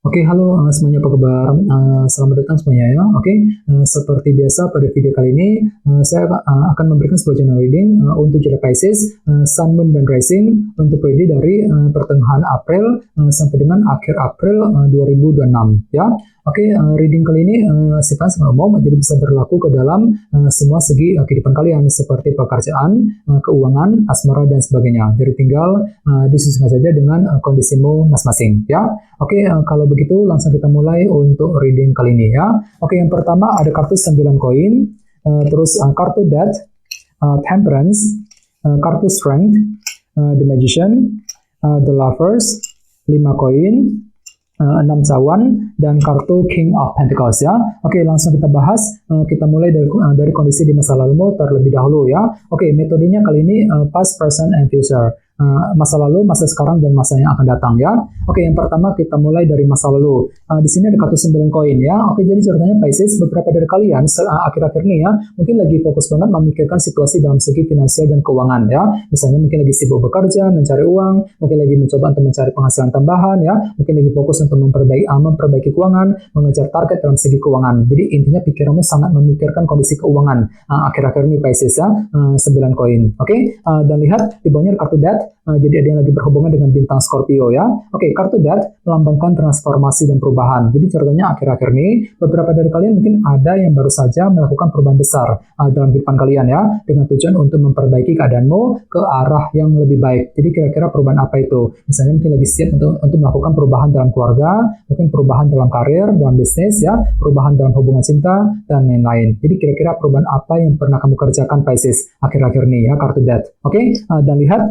Oke, halo semuanya, apa kabar? Selamat datang semuanya ya. Oke, seperti biasa pada video kali ini saya akan memberikan sebuah general reading untuk zodiak Pisces, Sun, Moon, dan Rising untuk periode dari pertengahan April sampai dengan akhir April 2026 ya. Oke, reading kali ini sifatnya sangat umum, jadi bisa berlaku ke dalam semua segi kehidupan kalian seperti pekerjaan, keuangan, asmara, dan sebagainya. Jadi tinggal disesuaikan saja dengan kondisimu masing-masing ya. Oke, kalau begitu langsung kita mulai untuk reading kali ini ya. Oke, yang pertama ada kartu 9 koin, terus kartu Death, Temperance, kartu Strength, The Magician, The Lovers, 5 koin, 6 cawan, dan kartu King of Pentacles ya. Oke, langsung kita bahas. Kita mulai dari kondisi di masa lalumu terlebih dahulu ya. Oke, metodenya kali ini past, present, and future. Masa lalu, masa sekarang, dan masa yang akan datang ya. Oke, yang pertama kita mulai dari masa lalu. Di sini ada kartu 9 koin ya. Oke, jadi ceritanya Pisces, beberapa dari kalian akhir-akhir ini ya, mungkin lagi fokus banget memikirkan situasi dalam segi finansial dan keuangan ya. Misalnya mungkin lagi sibuk bekerja, mencari uang, mungkin lagi mencoba untuk mencari penghasilan tambahan ya, mungkin lagi fokus untuk memperbaiki keuangan, mengejar target dalam segi keuangan. Jadi intinya pikiranmu sangat memikirkan kondisi keuangan akhir-akhir ini Pisces ya. 9 koin. Oke, dan lihat di bawahnya kartu Death. Jadi ada yang lagi berhubungan dengan bintang Scorpio ya. Oke, kartu Death melambangkan transformasi dan perubahan. Jadi ceritanya akhir-akhir ini beberapa dari kalian mungkin ada yang baru saja melakukan perubahan besar dalam kehidupan kalian ya, dengan tujuan untuk memperbaiki keadaanmu ke arah yang lebih baik. Jadi kira-kira perubahan apa itu? Misalnya mungkin lagi siap untuk melakukan perubahan dalam keluarga, mungkin perubahan dalam karir, dalam bisnis ya, perubahan dalam hubungan cinta, dan lain-lain. Jadi kira-kira perubahan apa yang pernah kamu kerjakan Pisces akhir-akhir ini ya, kartu Death. Oke, dan lihat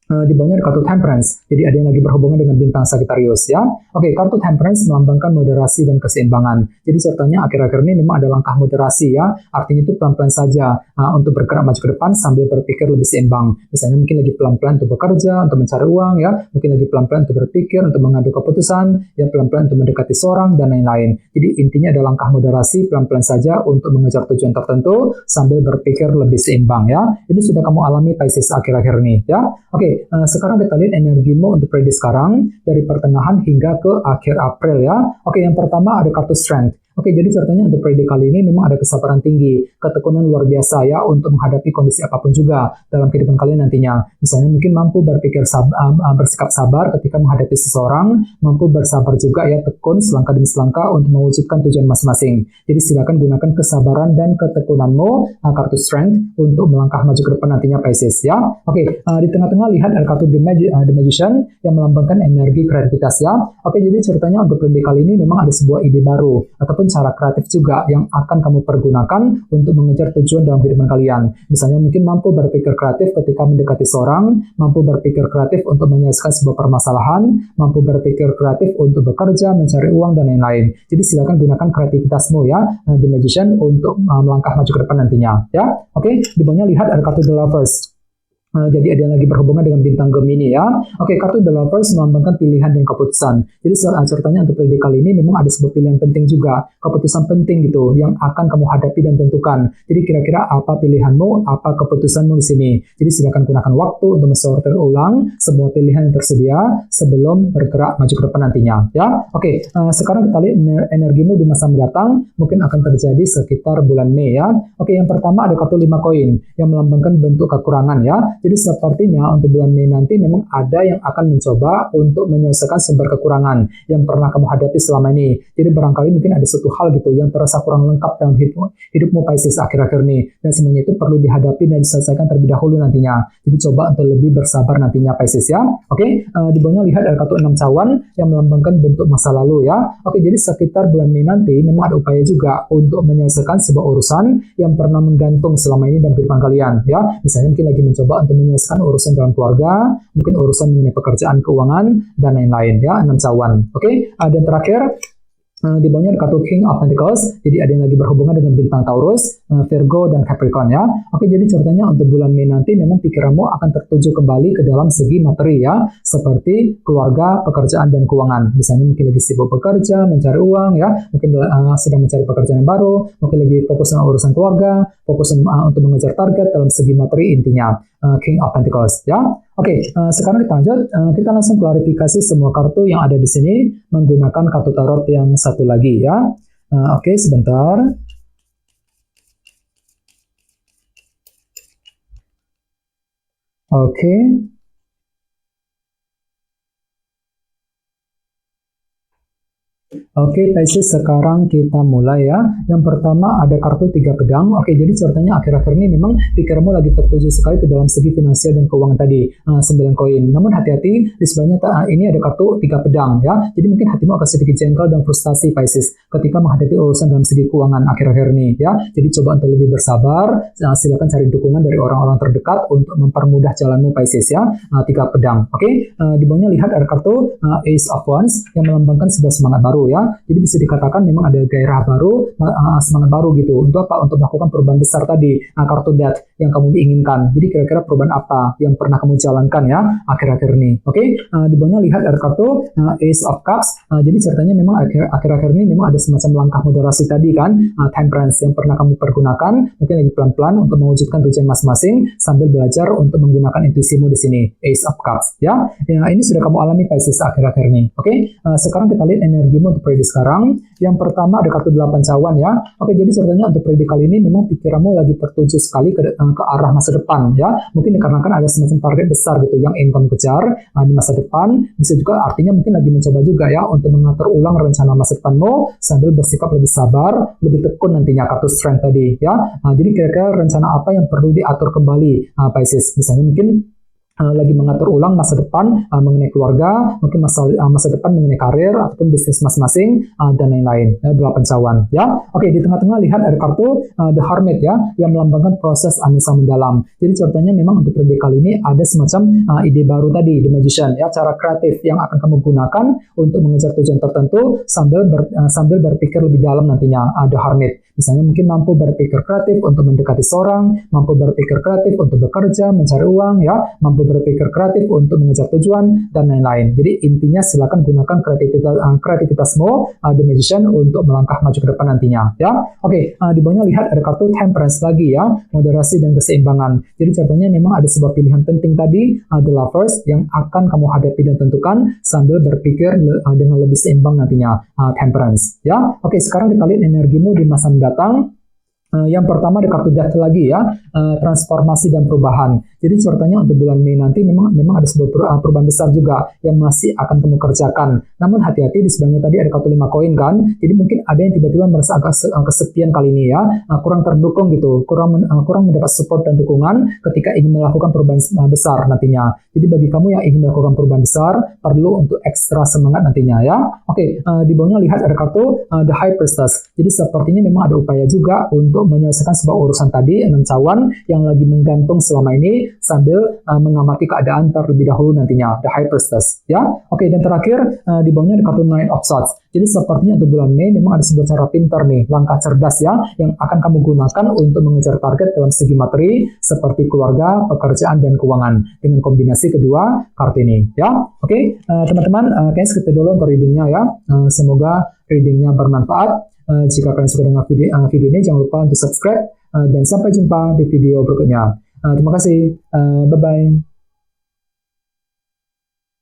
di bawahnya ada kartu Temperance. Jadi ada yang lagi berhubungan dengan bintang Sagittarius ya. Oke, kartu Temperance melambangkan moderasi dan keseimbangan. Jadi ceritanya akhir-akhir ini memang ada langkah moderasi ya. Artinya itu pelan-pelan saja untuk bergerak maju ke depan sambil berpikir lebih seimbang. Misalnya mungkin lagi pelan-pelan untuk bekerja, untuk mencari uang ya. Mungkin lagi pelan-pelan untuk berpikir, untuk mengambil keputusan, ya pelan-pelan untuk mendekati seorang dan lain-lain. Jadi intinya ada langkah moderasi pelan-pelan saja untuk mengejar tujuan tertentu sambil berpikir lebih seimbang ya. Ini sudah kamu alami Pisces akhir-akhir ini ya. Oke, sekarang kita lihat energimu untuk periode sekarang dari pertengahan hingga ke akhir April ya. Oke, yang pertama ada kartu Strength. Oke, jadi ceritanya untuk periode kali ini memang ada kesabaran tinggi, ketekunan luar biasa ya untuk menghadapi kondisi apapun juga dalam kehidupan kalian nantinya. Misalnya mungkin mampu bersikap sabar ketika menghadapi seseorang, mampu bersabar juga ya, tekun selangkah demi selangkah untuk mewujudkan tujuan masing-masing. Jadi silakan gunakan kesabaran dan ketekunanmu, kartu Strength, untuk melangkah maju ke depan nantinya Pisces ya. Oke, di tengah-tengah lihat ada kartu The Magician yang melambangkan energi kreativitas ya. Oke, jadi ceritanya untuk periode kali ini memang ada sebuah ide baru ataupun cara kreatif juga yang akan kamu pergunakan untuk mengejar tujuan dalam kehidupan kalian. Misalnya mungkin mampu berpikir kreatif ketika mendekati seorang, mampu berpikir kreatif untuk menyelesaikan sebuah permasalahan, mampu berpikir kreatif untuk bekerja, mencari uang, dan lain-lain. Jadi silakan gunakan kreativitasmu ya, The Magician, untuk melangkah maju ke depan nantinya ya. Oke, di bawahnya lihat ada kartu The Lovers. Jadi ada yang lagi berhubungan dengan bintang Gemini ya. Oke, kartu The Lovers melambangkan pilihan dan keputusan. Jadi ceritanya untuk periode kali ini memang ada sebuah pilihan penting juga, keputusan penting gitu yang akan kamu hadapi dan tentukan. Jadi kira-kira apa pilihanmu, apa keputusanmu di sini. Jadi silakan gunakan waktu untuk mensortir ulang semua pilihan yang tersedia sebelum bergerak maju ke depan nantinya ya. Oke, sekarang kita lihat energimu di masa mendatang mungkin akan terjadi sekitar bulan Mei ya. Oke, yang pertama ada kartu 5 koin yang melambangkan bentuk kekurangan ya. Jadi sepertinya untuk bulan Mei nanti memang ada yang akan mencoba untuk menyelesaikan sumber kekurangan yang pernah kamu hadapi selama ini. Jadi barangkali mungkin ada suatu hal gitu yang terasa kurang lengkap dalam hidupmu Pisces akhir-akhir ini. Dan semuanya itu perlu dihadapi dan diselesaikan terlebih dahulu nantinya. Jadi coba untuk lebih bersabar nantinya Pisces ya. Oke, di bawahnya lihat ada kartu 6 cawan yang melambangkan bentuk masa lalu ya. Oke, jadi sekitar bulan Mei nanti memang ada upaya juga untuk menyelesaikan sebuah urusan yang pernah menggantung selama ini dalam kehidupan kalian ya. Misalnya mungkin lagi mencoba untuk menyelesaikan urusan dalam keluarga, mungkin urusan mengenai pekerjaan, keuangan, dan lain-lain ya, 6 cawan. Oke, dan terakhir di bawahnya ada kartu King of Pentacles. Jadi ada yang lagi berhubungan dengan bintang Taurus, Virgo, dan Capricorn ya. Oke, jadi ceritanya untuk bulan Mei nanti memang pikiranmu akan tertuju kembali ke dalam segi materi ya, seperti keluarga, pekerjaan, dan keuangan. Misalnya mungkin lagi sibuk bekerja, mencari uang ya, mungkin sedang mencari pekerjaan yang baru, mungkin lagi fokus dengan urusan keluarga, fokus untuk mengejar target dalam segi materi intinya. King of Pentacles ya. Oke, sekarang kita lanjut. Kita langsung klarifikasi semua kartu yang ada di sini menggunakan kartu tarot yang satu lagi ya. Oke, sebentar. Oke. Oke, Pisces, sekarang kita mulai ya. Yang pertama ada kartu 3 pedang. Oke, jadi ceritanya akhir-akhir ini memang pikiranmu lagi tertuju sekali ke dalam segi finansial dan keuangan tadi, 9 koin. Namun hati-hati, di sebelahnya ini ada kartu 3 pedang ya. Jadi mungkin hatimu akan sedikit jengkel dan frustasi, Pisces, ketika menghadapi urusan dalam segi keuangan akhir-akhir ini ya. Jadi coba untuk lebih bersabar, silakan cari dukungan dari orang-orang terdekat untuk mempermudah jalanmu, Pisces ya. 3 pedang. Oke, di bawahnya lihat ada kartu Ace of Wands yang melambangkan sebuah semangat baru ya. Jadi bisa dikatakan memang ada gairah baru, semangat baru gitu. Untuk apa? Untuk melakukan perubahan besar tadi, kartu Death yang kamu inginkan. Jadi kira-kira perubahan apa yang pernah kamu jalankan ya akhir-akhir ini. Oke, di bawahnya lihat ada kartu Ace of Cups. Jadi ceritanya memang akhir-akhir ini memang ada semacam langkah moderasi tadi kan, temperance yang pernah kamu pergunakan. Mungkin lagi pelan-pelan untuk mewujudkan tujuan masing-masing sambil belajar untuk menggunakan intuisimu di sini. Ace of Cups ya. Ini sudah kamu alami, Pisces, akhir-akhir ini. Oke, sekarang kita lihat energimu untuk periode sekarang. Yang pertama ada kartu 8 cawan ya. Oke, jadi ceritanya untuk periode kali ini memang pikiranmu lagi tertuju sekali ke arah masa depan ya. Mungkin dikarenakan ada semacam target besar gitu yang ingin kamu kejar di masa depan. Bisa juga artinya mungkin lagi mencoba juga ya untuk mengatur ulang rencana masa depanmu sambil bersikap lebih sabar, lebih tekun nantinya, kartu strength tadi ya. Jadi kira-kira rencana apa yang perlu diatur kembali, Pisces? Misalnya mungkin lagi mengatur ulang masa depan mengenai keluarga, mungkin masa depan mengenai karir ataupun bisnis masing-masing dan lain-lain. 8 cawan ya. Oke, di tengah-tengah lihat ada kartu The Hermit ya, yang melambangkan proses analisa mendalam. Jadi ceritanya memang untuk periode kali ini ada semacam ide baru tadi, The Magician ya, cara kreatif yang akan kamu gunakan untuk mengejar tujuan tertentu sambil berpikir lebih dalam nantinya. The Hermit misalnya mungkin mampu berpikir kreatif untuk mendekati seorang, mampu berpikir kreatif untuk bekerja, mencari uang ya, mampu berpikir kreatif untuk mengejar tujuan dan lain-lain. Jadi intinya silakan gunakan kreativitasmu, The Magician, untuk melangkah maju ke depan nantinya ya. Oke, di bawahnya lihat ada kartu Temperance lagi ya, moderasi dan keseimbangan. Jadi ceritanya memang ada sebuah pilihan penting tadi, The Lovers, yang akan kamu hadapi dan tentukan sambil berpikir dengan lebih seimbang nantinya, Temperance ya. Oke, sekarang kita lihat energimu di masa mendatang. Yang pertama ada kartu Death lagi ya, transformasi dan perubahan. Jadi ceritanya untuk bulan Mei nanti memang ada sebuah perubahan besar juga yang masih akan kamu kerjakan. Namun hati-hati, di sebelahnya tadi ada kartu 5 koin kan. Jadi mungkin ada yang tiba-tiba merasa agak kesepian kali ini ya, kurang terdukung gitu, kurang mendapat support dan dukungan ketika ingin melakukan perubahan besar nantinya. Jadi bagi kamu yang ingin melakukan perubahan besar, perlu untuk ekstra semangat nantinya ya. Oke, di bawahnya lihat ada kartu The High Priestess. Jadi sepertinya memang ada upaya juga untuk menyelesaikan sebuah urusan tadi, 6 cawan yang lagi menggantung selama ini sambil mengamati keadaan terlebih dahulu nantinya, The High Priestess ya. Oke, dan terakhir di bawahnya ada kartu Nine of Swords. Jadi sepertinya untuk bulan Mei memang ada sebuah cara pintar nih, langkah cerdas ya, yang akan kamu gunakan untuk mengejar target dalam segi materi seperti keluarga, pekerjaan, dan keuangan dengan kombinasi kedua kartu ini ya. Oke, teman-teman, kayaknya segitu dulu untuk readingnya ya. Semoga readingnya bermanfaat. Jika kalian suka dengan video ini, jangan lupa untuk subscribe, dan sampai jumpa di video berikutnya. Terima kasih. Bye-bye.